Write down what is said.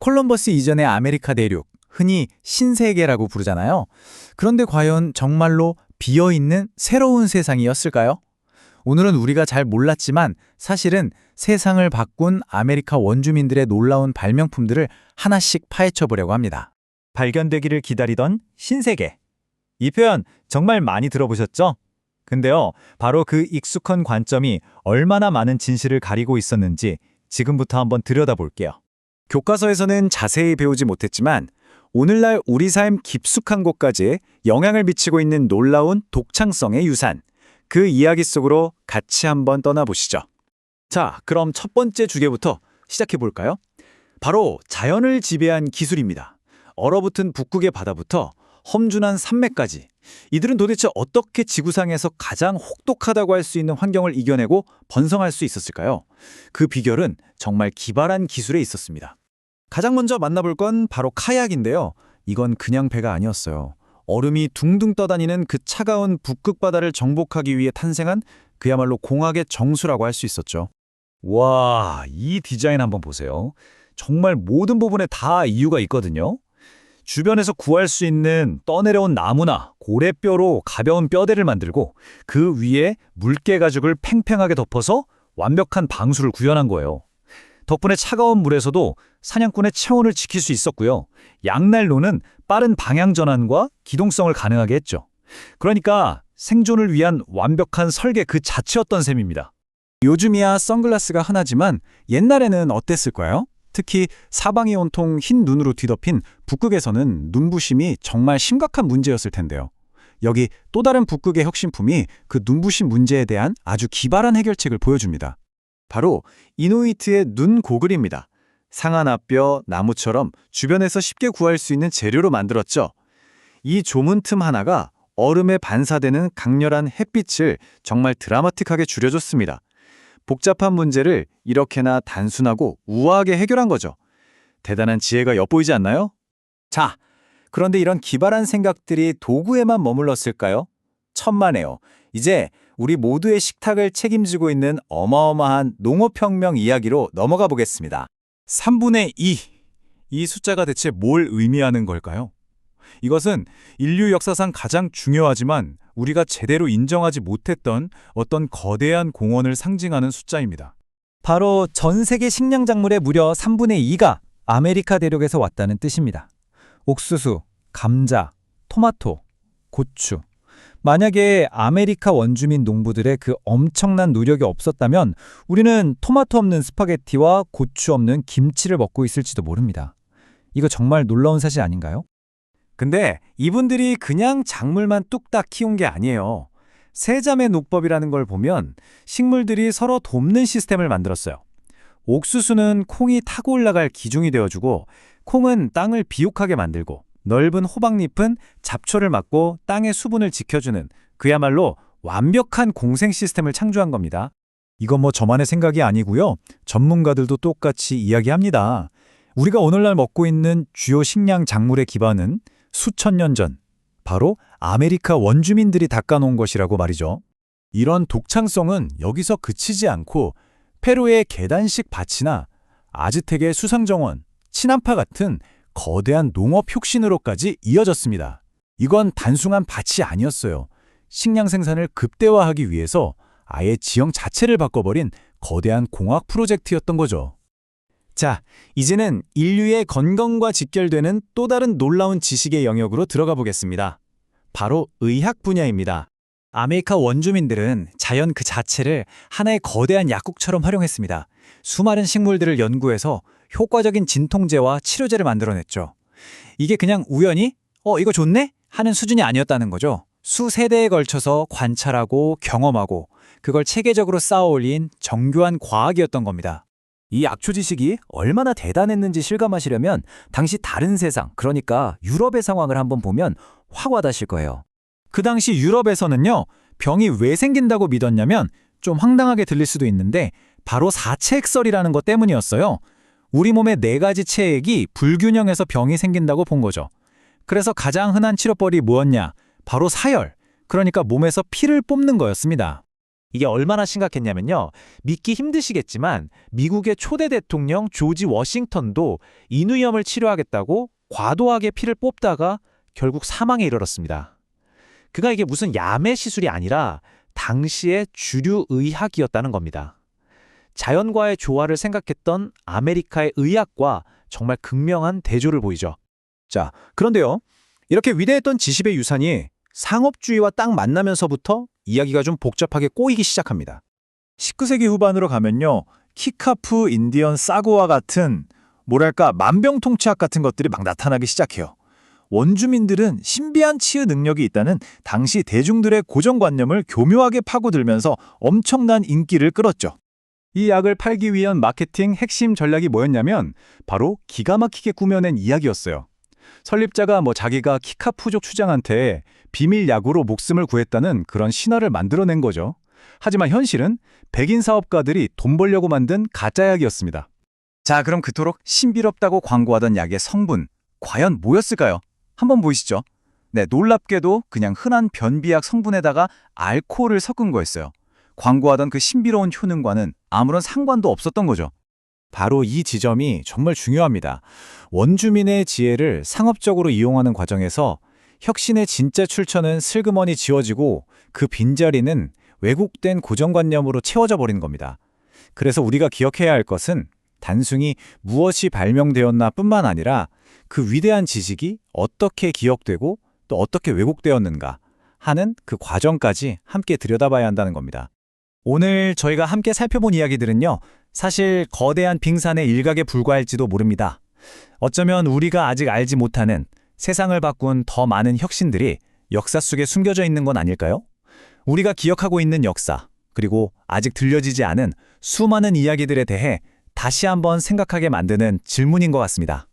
콜럼버스 이전의 아메리카 대륙, 흔히 신세계라고 부르잖아요. 그런데 과연 정말로 비어있는 새로운 세상이었을까요? 오늘은 우리가 잘 몰랐지만 사실은 세상을 바꾼 아메리카 원주민들의 놀라운 발명품들을 하나씩 파헤쳐 보려고 합니다. 발견되기를 기다리던 신세계. 이 표현 정말 많이 들어보셨죠? 근데요, 바로 그 익숙한 관점이 얼마나 많은 진실을 가리고 있었는지 지금부터 한번 들여다볼게요. 교과서에서는 자세히 배우지 못했지만 오늘날 우리 삶 깊숙한 곳까지 영향을 미치고 있는 놀라운 독창성의 유산, 그 이야기 속으로 같이 한번 떠나보시죠. 자, 그럼 첫 번째 주제부터 시작해 볼까요? 바로 자연을 지배한 기술입니다. 얼어붙은 북극의 바다부터 험준한 산맥까지 이들은 도대체 어떻게 지구상에서 가장 혹독하다고 할 수 있는 환경을 이겨내고 번성할 수 있었을까요? 그 비결은 정말 기발한 기술에 있었습니다. 가장 먼저 만나볼 건 바로 카약인데요. 이건 그냥 배가 아니었어요. 얼음이 둥둥 떠다니는 그 차가운 북극 바다를 정복하기 위해 탄생한 그야말로 공학의 정수라고 할 수 있었죠. 와, 이 디자인 한번 보세요. 정말 모든 부분에 다 이유가 있거든요. 주변에서 구할 수 있는 떠내려온 나무나 고래뼈로 가벼운 뼈대를 만들고 그 위에 물개 가죽을 팽팽하게 덮어서 완벽한 방수를 구현한 거예요. 덕분에 차가운 물에서도 사냥꾼의 체온을 지킬 수 있었고요. 양날로는 빠른 방향 전환과 기동성을 가능하게 했죠. 그러니까 생존을 위한 완벽한 설계 그 자체였던 셈입니다. 요즘이야 선글라스가 흔하지만 옛날에는 어땠을까요? 특히 사방이 온통 흰 눈으로 뒤덮인 북극에서는 눈부심이 정말 심각한 문제였을 텐데요. 여기 또 다른 북극의 혁신품이 그 눈부심 문제에 대한 아주 기발한 해결책을 보여줍니다. 바로 이누이트의 눈 고글입니다. 상아나뼈, 나무처럼 주변에서 쉽게 구할 수 있는 재료로 만들었죠. 이 조문 틈 하나가 얼음에 반사되는 강렬한 햇빛을 정말 드라마틱하게 줄여줬습니다. 복잡한 문제를 이렇게나 단순하고 우아하게 해결한 거죠. 대단한 지혜가 엿보이지 않나요? 자, 그런데 이런 기발한 생각들이 도구에만 머물렀을까요? 천만에요. 이제 우리 모두의 식탁을 책임지고 있는 어마어마한 농업혁명 이야기로 넘어가 보겠습니다. 3분의 2. 이 숫자가 대체 뭘 의미하는 걸까요? 이것은 인류 역사상 가장 중요하지만 우리가 제대로 인정하지 못했던 어떤 거대한 공헌을 상징하는 숫자입니다. 바로 전 세계 식량 작물의 무려 3분의 2가 아메리카 대륙에서 왔다는 뜻입니다. 옥수수, 감자, 토마토, 고추. 만약에 아메리카 원주민 농부들의 그 엄청난 노력이 없었다면 우리는 토마토 없는 스파게티와 고추 없는 김치를 먹고 있을지도 모릅니다. 이거 정말 놀라운 사실 아닌가요? 근데 이분들이 그냥 작물만 뚝딱 키운 게 아니에요. 세자매 농법이라는 걸 보면 식물들이 서로 돕는 시스템을 만들었어요. 옥수수는 콩이 타고 올라갈 기둥이 되어주고 콩은 땅을 비옥하게 만들고 넓은 호박잎은 잡초를 막고 땅의 수분을 지켜주는 그야말로 완벽한 공생 시스템을 창조한 겁니다. 이건 뭐 저만의 생각이 아니고요. 전문가들도 똑같이 이야기합니다. 우리가 오늘날 먹고 있는 주요 식량 작물의 기반은 수천 년 전 바로 아메리카 원주민들이 닦아놓은 것이라고 말이죠. 이런 독창성은 여기서 그치지 않고 페루의 계단식 밭이나 아즈텍의 수상정원, 치남파 같은 거대한 농업 혁신으로까지 이어졌습니다. 이건 단순한 밭이 아니었어요. 식량 생산을 극대화하기 위해서 아예 지형 자체를 바꿔버린 거대한 공학 프로젝트였던 거죠. 자, 이제는 인류의 건강과 직결되는 또 다른 놀라운 지식의 영역으로 들어가 보겠습니다. 바로 의학 분야입니다. 아메리카 원주민들은 자연 그 자체를 하나의 거대한 약국처럼 활용했습니다. 수많은 식물들을 연구해서 효과적인 진통제와 치료제를 만들어냈죠. 이게 그냥 우연히 이거 좋네? 하는 수준이 아니었다는 거죠. 수세대에 걸쳐서 관찰하고 경험하고 그걸 체계적으로 쌓아올린 정교한 과학이었던 겁니다. 이 약초 지식이 얼마나 대단했는지 실감하시려면 당시 다른 세상, 그러니까 유럽의 상황을 한번 보면 확 와닿으실 거예요. 그 당시 유럽에서는요, 병이 왜 생긴다고 믿었냐면 좀 황당하게 들릴 수도 있는데 바로 사체액설이라는 것 때문이었어요. 우리 몸의 4가지 체액이 불균형해서 병이 생긴다고 본 거죠. 그래서 가장 흔한 치료법이 뭐였냐? 바로 사열, 그러니까 몸에서 피를 뽑는 거였습니다. 이게 얼마나 심각했냐면요. 믿기 힘드시겠지만 미국의 초대 대통령 조지 워싱턴도 인후염을 치료하겠다고 과도하게 피를 뽑다가 결국 사망에 이르렀습니다. 그가 이게 무슨 야매 시술이 아니라 당시의 주류 의학이었다는 겁니다. 자연과의 조화를 생각했던 아메리카의 의학과 정말 극명한 대조를 보이죠. 자, 그런데요. 이렇게 위대했던 지식의 유산이 상업주의와 딱 만나면서부터 이야기가 좀 복잡하게 꼬이기 시작합니다. 19세기 후반으로 가면요. 키카프, 인디언 사고와 같은 뭐랄까 만병통치약 같은 것들이 막 나타나기 시작해요. 원주민들은 신비한 치유 능력이 있다는 당시 대중들의 고정관념을 교묘하게 파고들면서 엄청난 인기를 끌었죠. 이 약을 팔기 위한 마케팅 핵심 전략이 뭐였냐면 바로 기가 막히게 꾸며낸 이야기였어요. 설립자가 자기가 키카푸족 추장한테 비밀 약으로 목숨을 구했다는 그런 신화를 만들어낸 거죠. 하지만 현실은 백인 사업가들이 돈 벌려고 만든 가짜 약이었습니다. 자, 그럼 그토록 신비롭다고 광고하던 약의 성분, 과연 뭐였을까요? 한번 보이시죠? 네, 놀랍게도 그냥 흔한 변비약 성분에다가 알코올을 섞은 거였어요. 광고하던 그 신비로운 효능과는 아무런 상관도 없었던 거죠. 바로 이 지점이 정말 중요합니다. 원주민의 지혜를 상업적으로 이용하는 과정에서 혁신의 진짜 출처는 슬그머니 지워지고 그 빈자리는 왜곡된 고정관념으로 채워져 버린 겁니다. 그래서 우리가 기억해야 할 것은 단순히 무엇이 발명되었나 뿐만 아니라 그 위대한 지식이 어떻게 기억되고 또 어떻게 왜곡되었는가 하는 그 과정까지 함께 들여다봐야 한다는 겁니다. 오늘 저희가 함께 살펴본 이야기들은요, 사실 거대한 빙산의 일각에 불과할지도 모릅니다. 어쩌면 우리가 아직 알지 못하는 세상을 바꾼 더 많은 혁신들이 역사 속에 숨겨져 있는 건 아닐까요? 우리가 기억하고 있는 역사, 그리고 아직 들려지지 않은 수많은 이야기들에 대해 다시 한번 생각하게 만드는 질문인 것 같습니다.